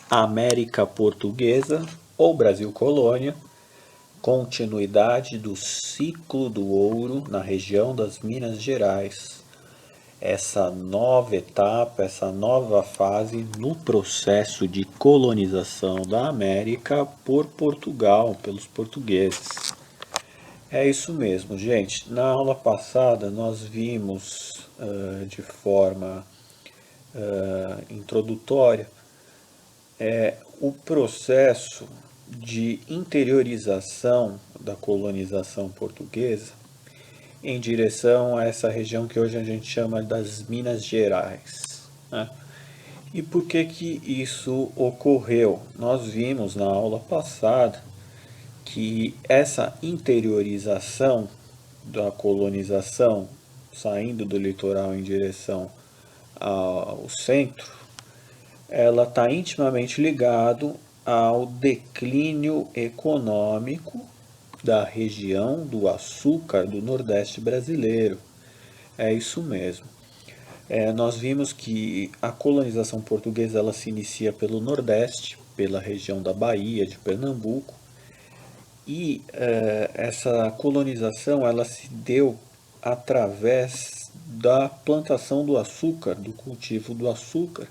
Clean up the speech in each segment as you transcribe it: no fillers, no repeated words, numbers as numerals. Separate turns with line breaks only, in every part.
América Portuguesa ou Brasil Colônia, continuidade do ciclo do ouro na região das Minas Gerais. Essa nova etapa, essa nova fase no processo de colonização da América por Portugal, pelos portugueses. É isso mesmo, gente. Na aula passada nós vimos de forma introdutória o processo de interiorização da colonização portuguesa em direção a essa região que hoje a gente chama das Minas Gerais, né? E por que que isso ocorreu? Nós vimos na aula passada que essa interiorização da colonização, saindo do litoral em direção ao centro, ela está intimamente ligado ao declínio econômico da região do açúcar do Nordeste brasileiro. É isso mesmo. Nós vimos que a colonização portuguesa ela se inicia pelo Nordeste, pela região da Bahia, de Pernambuco, e essa colonização ela se deu através da plantação do açúcar, do cultivo do açúcar,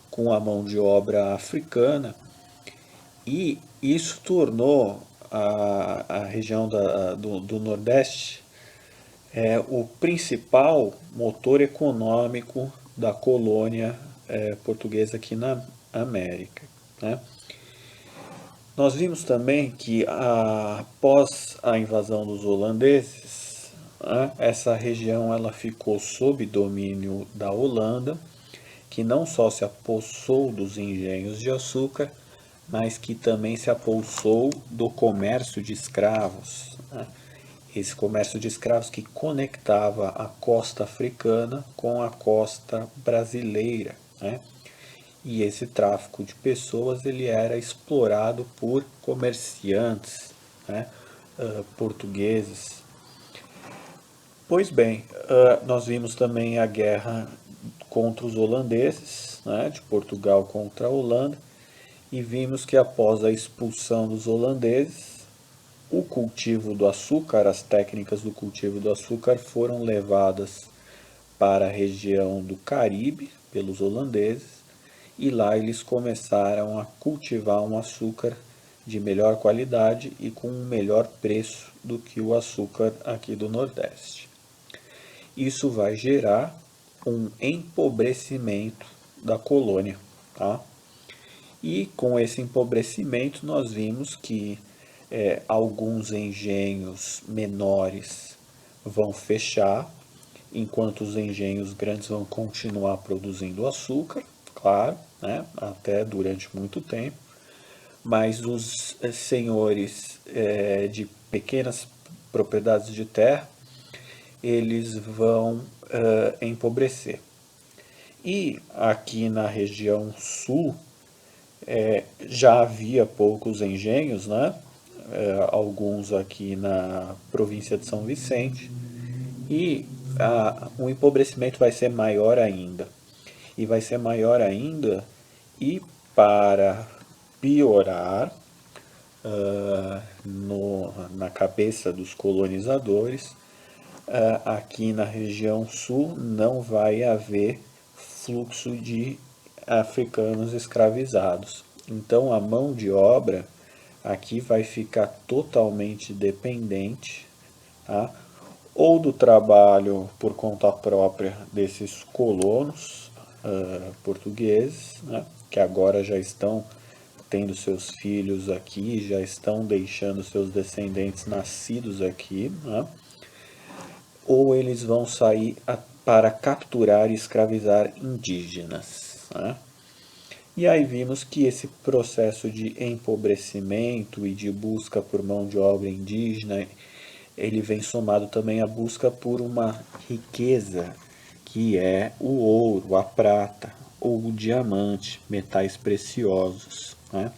com a mão de obra africana, e isso tornou a região do Nordeste o principal motor econômico da colônia portuguesa aqui na América, né? Nós vimos também que após a invasão dos holandeses, né, essa região ela ficou sob domínio da Holanda, que não só se apossou dos engenhos de açúcar, mas que também se apossou do comércio de escravos, né? Esse comércio de escravos que conectava a costa africana com a costa brasileira, né? E esse tráfico de pessoas ele era explorado por comerciantes, né, portugueses. Pois bem, nós vimos também a guerra contra os holandeses, né, de Portugal contra a Holanda, e vimos que após a expulsão dos holandeses, o cultivo do açúcar, as técnicas do cultivo do açúcar foram levadas para a região do Caribe pelos holandeses, e lá eles começaram a cultivar um açúcar de melhor qualidade e com um melhor preço do que o açúcar aqui do Nordeste. Isso vai gerar um empobrecimento da colônia, tá? E com esse empobrecimento nós vimos que alguns engenhos menores vão fechar, enquanto os engenhos grandes vão continuar produzindo açúcar, claro, né, até durante muito tempo, mas os senhores de pequenas propriedades de terra, eles vão empobrecer. E aqui na região sul, já havia poucos engenhos, né? Alguns aqui na província de São Vicente, e o empobrecimento vai ser maior ainda. E vai ser maior ainda, e para piorar, na cabeça dos colonizadores, aqui na região sul não vai haver fluxo de africanos escravizados. Então a mão de obra aqui vai ficar totalmente dependente, tá? Ou do trabalho por conta própria desses colonos portugueses, né? Que agora já estão tendo seus filhos aqui, já estão deixando seus descendentes nascidos aqui, né? Ou eles vão sair para capturar e escravizar indígenas, né? E aí vimos que esse processo de empobrecimento e de busca por mão de obra indígena, ele vem somado também à busca por uma riqueza que é o ouro, a prata ou o diamante, metais preciosos, né?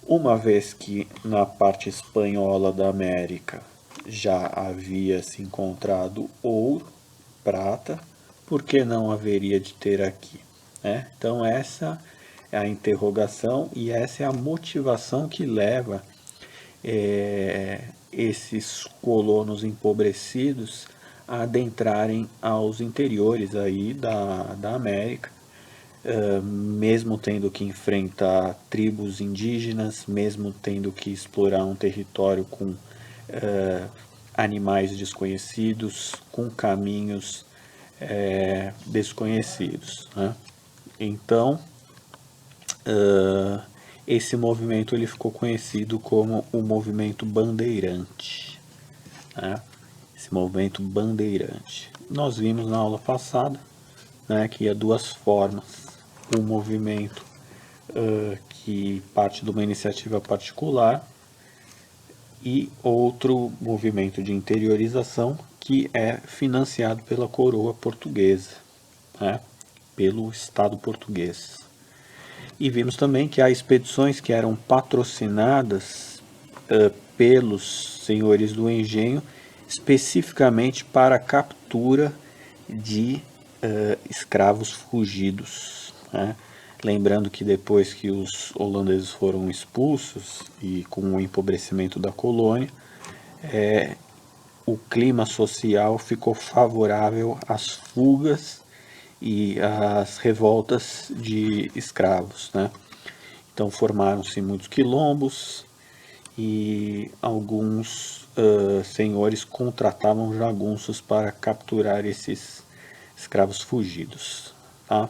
Uma vez que na parte espanhola da América já havia se encontrado ouro, prata, por que não haveria de ter aqui, né? Então essa a interrogação, e essa é a motivação que leva esses colonos empobrecidos a adentrarem aos interiores aí da América, mesmo tendo que enfrentar tribos indígenas, mesmo tendo que explorar um território com animais desconhecidos, com caminhos desconhecidos, né? Então, esse movimento ele ficou conhecido como o movimento bandeirante, né? Esse movimento bandeirante. Nós vimos na aula passada, né, que há duas formas. Um movimento que parte de uma iniciativa particular e outro movimento de interiorização que é financiado pela coroa portuguesa, né, pelo Estado português. E vimos também que há expedições que eram patrocinadas pelos senhores do engenho especificamente para a captura de escravos fugidos, né? Lembrando que depois que os holandeses foram expulsos e com o empobrecimento da colônia, o clima social ficou favorável às fugas e às revoltas de escravos, né? Então formaram-se muitos quilombos e alguns senhores contratavam jagunços para capturar esses escravos fugidos, tá?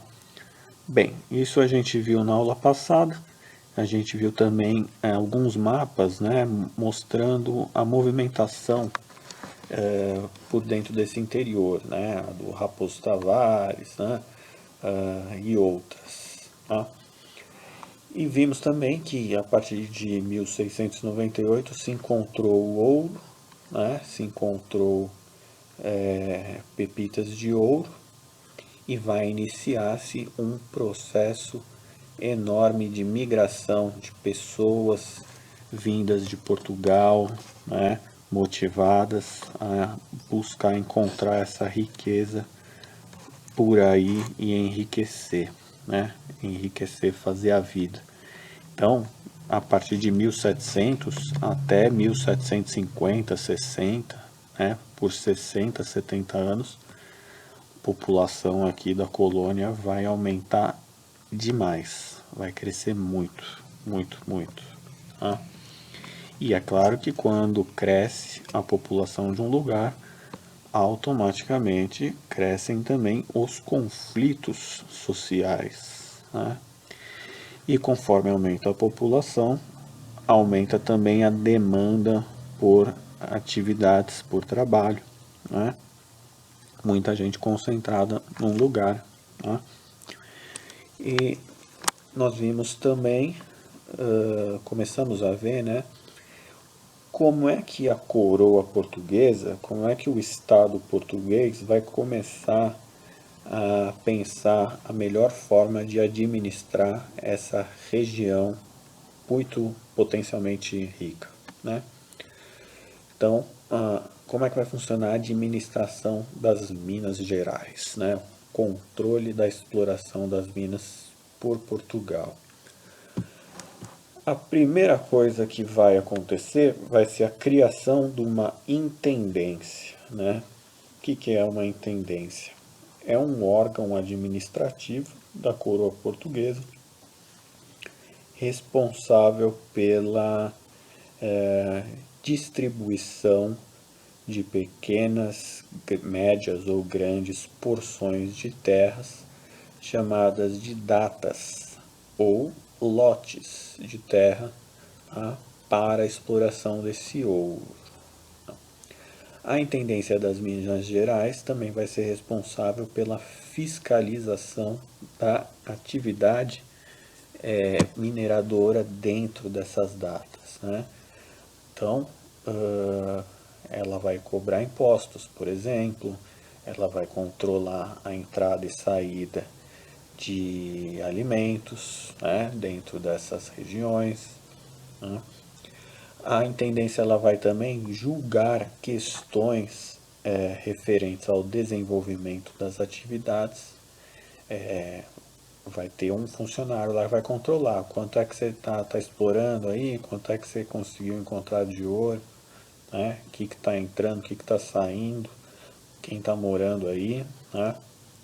Bem, isso a gente viu na aula passada. A gente viu também alguns mapas, né, mostrando a movimentação por dentro desse interior, né, do Raposo Tavares, né, e outras, tá? E vimos também que a partir de 1698 se encontrou o ouro, né, se encontrou pepitas de ouro, e vai iniciar-se um processo enorme de migração de pessoas vindas de Portugal, né, motivadas a buscar encontrar essa riqueza por aí e enriquecer, né, enriquecer, fazer a vida. Então, a partir de 1700 até 1750, 60, né, por 60, 70 anos, população aqui da colônia vai aumentar demais, vai crescer muito, muito, muito, tá? E é claro que quando cresce a população de um lugar, automaticamente crescem também os conflitos sociais, né? E conforme aumenta a população, aumenta também a demanda por atividades, por trabalho, né? Muita gente concentrada num lugar, tá? E nós vimos também, começamos a ver, né, como é que a coroa portuguesa, como é que o Estado português vai começar a pensar a melhor forma de administrar essa região muito potencialmente rica, né? Então, como é que vai funcionar a administração das Minas Gerais, né? Controle da exploração das minas por Portugal. A primeira coisa que vai acontecer vai ser a criação de uma intendência, né? O que é uma intendência? É um órgão administrativo da coroa portuguesa responsável pela distribuição de pequenas, médias ou grandes porções de terras chamadas de datas ou lotes de terra, tá, para a exploração desse ouro. A Intendência das Minas Gerais também vai ser responsável pela fiscalização da atividade mineradora dentro dessas datas, né? Então, ela vai cobrar impostos, por exemplo, ela vai controlar a entrada e saída de alimentos, né, dentro dessas regiões, né? A intendência ela vai também julgar questões referentes ao desenvolvimento das atividades, vai ter um funcionário lá que vai controlar quanto é que você tá explorando aí, quanto é que você conseguiu encontrar de ouro, né? O que está entrando, o que está saindo, quem está morando aí, né?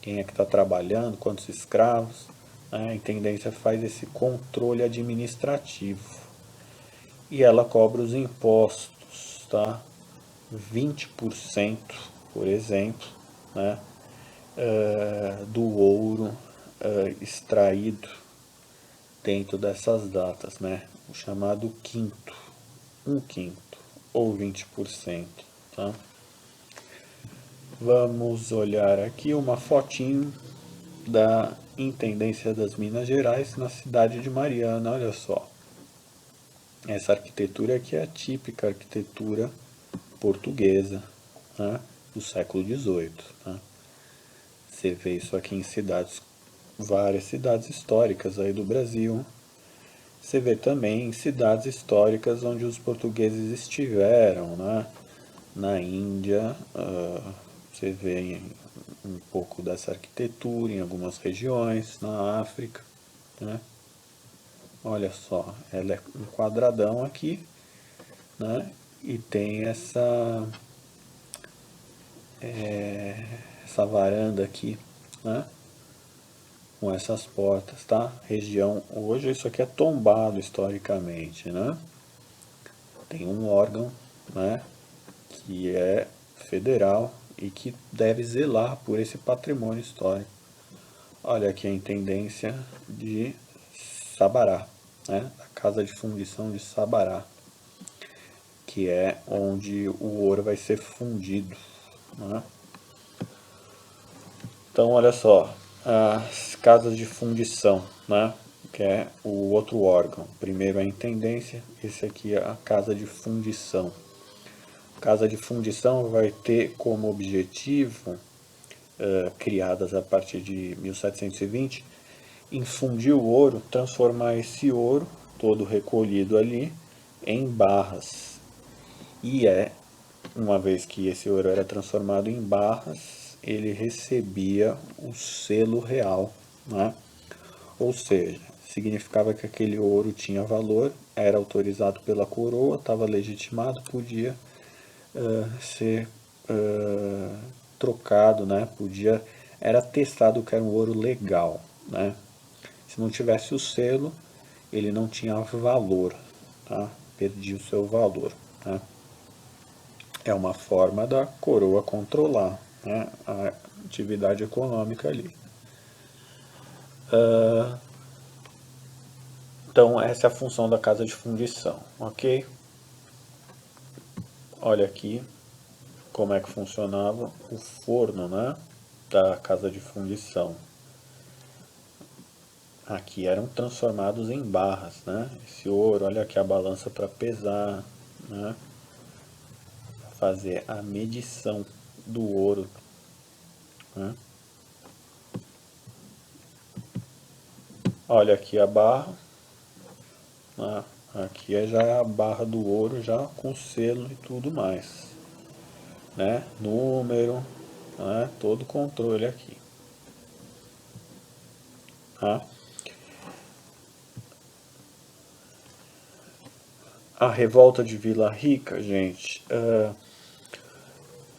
Quem é que está trabalhando, quantos escravos. Né? A intendência faz esse controle administrativo e ela cobra os impostos, tá? 20%, por exemplo, né? Do ouro extraído dentro dessas datas, né? O chamado quinto, um quinto ou 20%, tá? Vamos olhar aqui uma fotinho da Intendência das Minas Gerais na cidade de Mariana, olha só. Essa arquitetura aqui é a típica arquitetura portuguesa, né, do século XVIII. Né? Você vê isso aqui em cidades, várias cidades históricas aí do Brasil. Você vê também em cidades históricas onde os portugueses estiveram, né? Na Índia, você vê um pouco dessa arquitetura em algumas regiões, na África, né? Olha só, ela é um quadradão aqui, né? E tem essa varanda aqui, né? Com essas portas, tá? Região, hoje isso aqui é tombado historicamente, né? Tem um órgão, né? Que é federal e que deve zelar por esse patrimônio histórico. Olha aqui a intendência de Sabará, né? A casa de fundição de Sabará, que é onde o ouro vai ser fundido, né? Então, olha só, as casas de fundição, né? Que é o outro órgão. Primeiro a intendência, esse aqui é a casa de fundição. A casa de fundição vai ter como objetivo, criadas a partir de 1720, infundir o ouro, transformar esse ouro, todo recolhido ali, em barras. E uma vez que esse ouro era transformado em barras, ele recebia o selo real, né? Ou seja, significava que aquele ouro tinha valor, era autorizado pela coroa, estava legitimado, podia ser trocado, né? Era testado que era um ouro legal, né? Se não tivesse o selo, ele não tinha valor, tá? Perdia o seu valor, né? É uma forma da coroa controlar, né, a atividade econômica ali. Então essa é a função da casa de fundição, ok? Olha aqui como é que funcionava o forno, né, da casa de fundição. Aqui eram transformados em barras, né? Esse ouro, olha aqui a balança para pesar, né? Fazer a medição do ouro, né? Olha aqui a barra, né? Aqui já é a barra do ouro, já com selo e tudo mais, né? Número, né? Todo o controle aqui, tá? A revolta de Vila Rica, gente,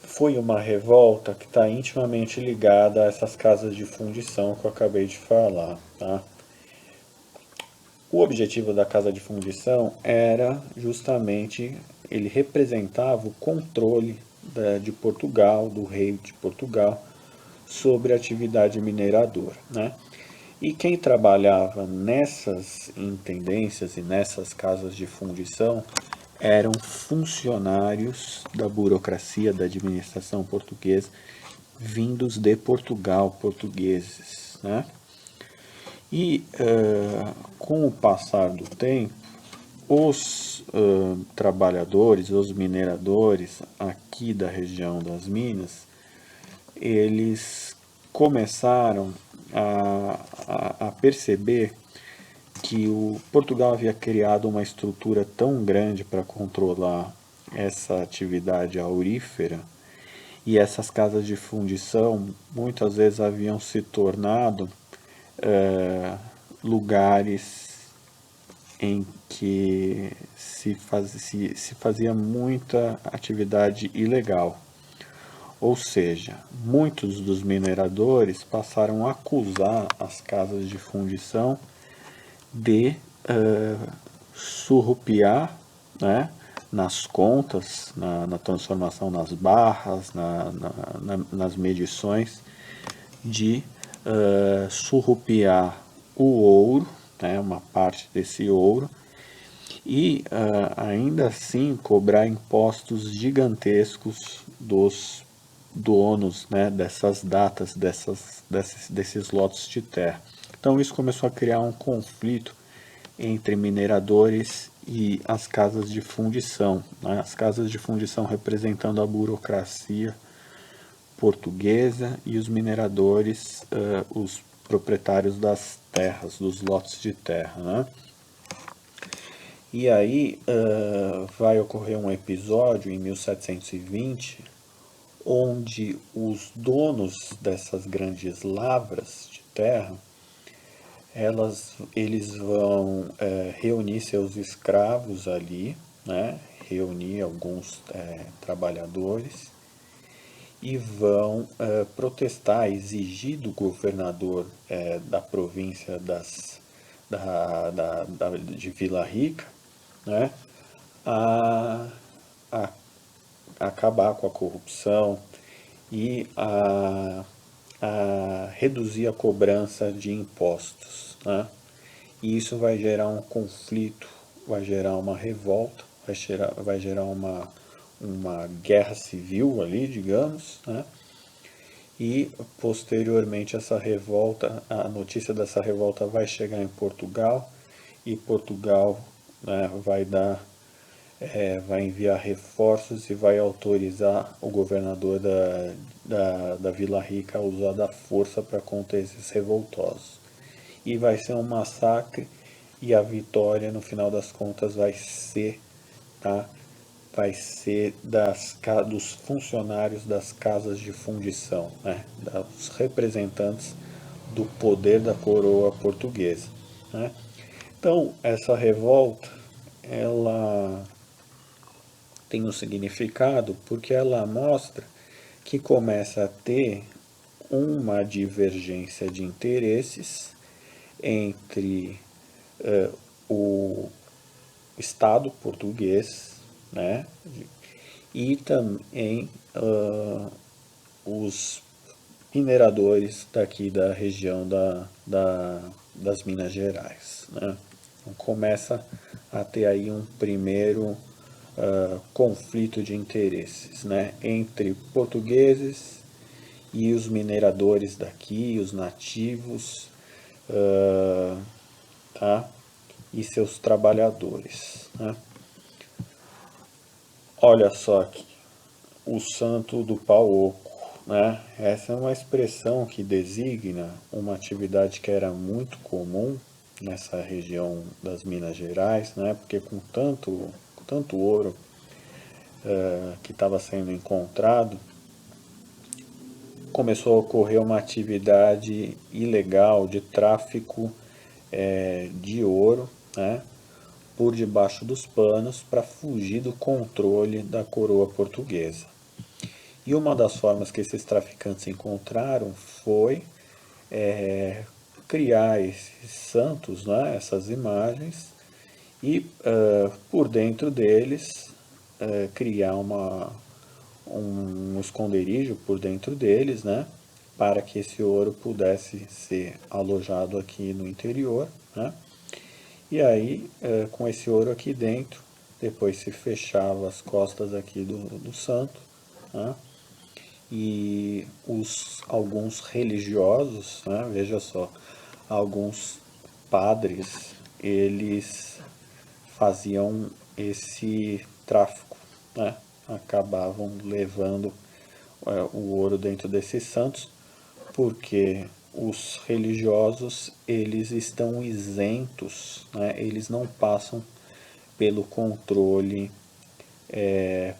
foi uma revolta que está intimamente ligada a essas casas de fundição que eu acabei de falar, tá? O objetivo da casa de fundição era justamente, ele representava o controle de Portugal, do rei de Portugal, sobre a atividade mineradora, né? E quem trabalhava nessas intendências e nessas casas de fundição eram funcionários da burocracia da administração portuguesa vindos de Portugal, portugueses, né? E com o passar do tempo, os trabalhadores, os mineradores aqui da região das Minas, eles começaram a perceber que o Portugal havia criado uma estrutura tão grande para controlar essa atividade aurífera, e essas casas de fundição muitas vezes haviam se tornado lugares em que se fazia muita atividade ilegal. Ou seja, muitos dos mineradores passaram a acusar as casas de fundição de surrupiar, né, nas contas, na transformação nas barras, nas medições, de surrupiar o ouro, né, uma parte desse ouro, e ainda assim cobrar impostos gigantescos dos donos, né, dessas datas, desses lotes de terra. Então isso começou a criar um conflito entre mineradores e as casas de fundição, né? As casas de fundição representando a burocracia portuguesa e os mineradores, os proprietários das terras, dos lotes de terra, né? E aí vai ocorrer um episódio em 1720, onde os donos dessas grandes lavras de terra, eles vão reunir seus escravos ali, né? Reunir alguns trabalhadores e vão protestar, exigir do governador da província de Vila Rica, né, a acabar com a corrupção e a reduzir a cobrança de impostos, né? E isso vai gerar um conflito, vai gerar uma revolta, vai gerar uma guerra civil ali, digamos, né? E posteriormente essa revolta, a notícia dessa revolta vai chegar em Portugal, e Portugal, né, vai enviar reforços e vai autorizar o governador da Vila Rica a usar da força para conter esses revoltosos. E vai ser um massacre, e a vitória no final das contas vai ser, tá? Vai ser dos funcionários das casas de fundição, né? Dos representantes do poder da coroa portuguesa, né? Então, essa revolta, ela tem um significado porque ela mostra que começa a ter uma divergência de interesses entre o Estado português, né, e também os mineradores daqui da região das Minas Gerais, né? Então começa a ter aí um primeiro conflito de interesses, né, entre portugueses e os mineradores daqui, os nativos, tá, e seus trabalhadores, né? Olha só aqui, o santo do pau oco, né? Essa é uma expressão que designa uma atividade que era muito comum nessa região das Minas Gerais, né? Porque com tanto ouro que estava sendo encontrado, começou a ocorrer uma atividade ilegal de tráfico de ouro, né, por debaixo dos panos para fugir do controle da coroa portuguesa. E uma das formas que esses traficantes encontraram foi criar esses santos, né, essas imagens, e por dentro deles criar um esconderijo por dentro deles, né, para que esse ouro pudesse ser alojado aqui no interior, né? E aí, com esse ouro aqui dentro, depois se fechava as costas aqui do santo, né? E alguns religiosos, né, veja só, alguns padres, eles faziam esse tráfico, né? Acabavam levando o ouro dentro desses santos, porque os religiosos, eles estão isentos, né? Eles não passam pelo controle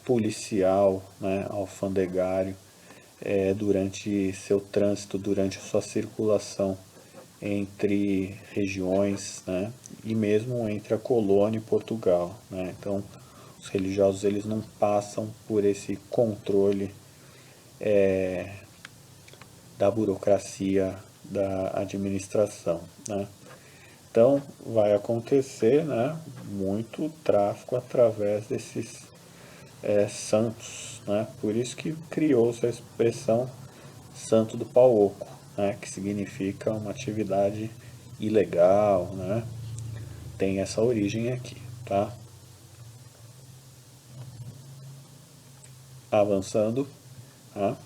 policial, né, alfandegário, durante seu trânsito, durante sua circulação entre regiões, né, e mesmo entre a colônia e Portugal, né. Então, os religiosos eles não passam por esse controle da burocracia da administração, né. Então, vai acontecer, né, muito tráfico através desses santos, né. Por isso que criou-se a expressão Santo do Pau Oco, né, que significa uma atividade ilegal, né, tem essa origem aqui, tá? Avançando, tá?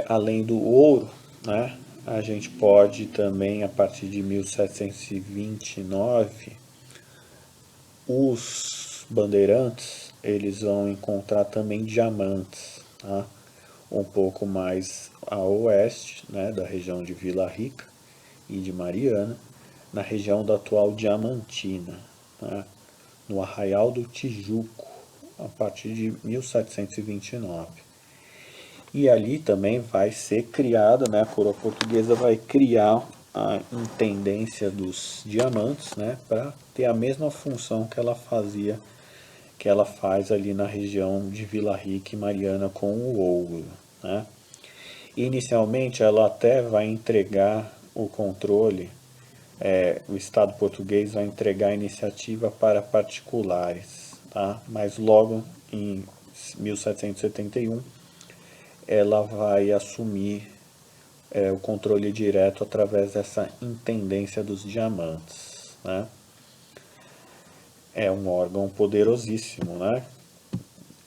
Além do ouro, né, a gente pode também, a partir de 1729, os bandeirantes, eles vão encontrar também diamantes, tá? Um pouco mais a oeste, né, da região de Vila Rica e de Mariana, na região da atual Diamantina, né, no Arraial do Tijuco, a partir de 1729. E ali também vai ser criada, né, a coroa portuguesa vai criar a intendência dos diamantes, né, para ter a mesma função que ela fazia, que ela faz ali na região de Vila Rica e Mariana com o ouro, né. Inicialmente ela até vai entregar o controle, o Estado português vai entregar a iniciativa para particulares, tá? Mas logo em 1771 ela vai assumir o controle direto através dessa intendência dos diamantes, né? É um órgão poderosíssimo, né?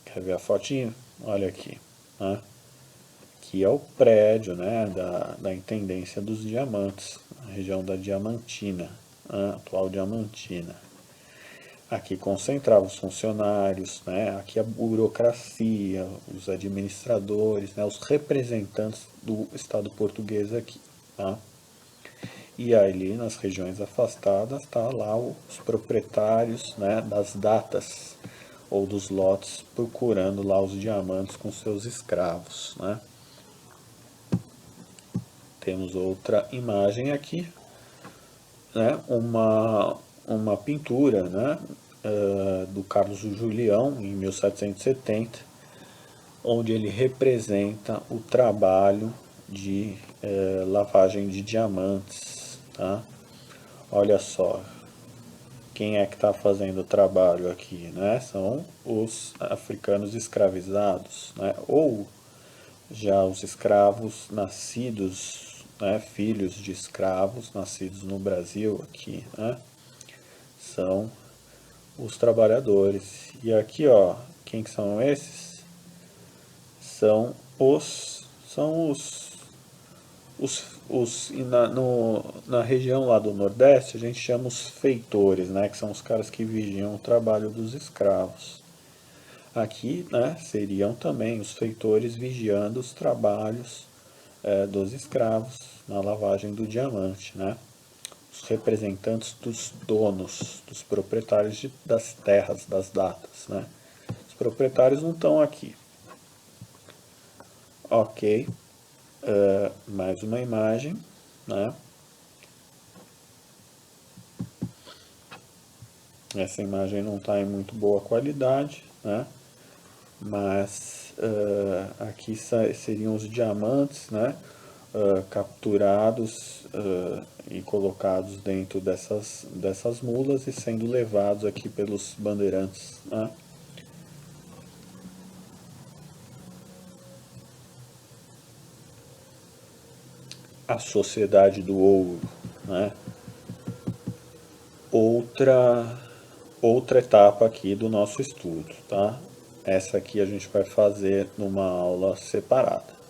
Quer ver a fotinha? Olha aqui, né? Que é o prédio, né, da intendência dos diamantes, a região da Diamantina, a atual Diamantina. Aqui concentrava os funcionários, né, aqui a burocracia, os administradores, né, os representantes do Estado português aqui, tá? E ali nas regiões afastadas tá lá os proprietários, né, das datas ou dos lotes procurando lá os diamantes com seus escravos, né? Temos outra imagem aqui, né, uma pintura, né, do Carlos Julião, em 1770, onde ele representa o trabalho de lavagem de diamantes, tá? Olha só, quem é que está fazendo o trabalho aqui, né? São os africanos escravizados, né? Ou já os escravos nascidos, né, filhos de escravos nascidos no Brasil aqui, né, são os trabalhadores. E aqui, ó, quem que são esses? Na região lá do Nordeste a gente chama os feitores, né, que são os caras que vigiam o trabalho dos escravos. Aqui, né, seriam também os feitores vigiando os trabalhos dos escravos na lavagem do diamante, né? Os representantes dos donos, dos proprietários das terras, das datas, né? Os proprietários não estão aqui. Ok, mais uma imagem, né? Essa imagem não está em muito boa qualidade, né? Mas aqui seriam os diamantes, né, capturados e colocados dentro dessas mulas e sendo levados aqui pelos bandeirantes, né. A Sociedade do Ouro, né. Outra etapa aqui do nosso estudo, tá? Essa aqui a gente vai fazer numa aula separada.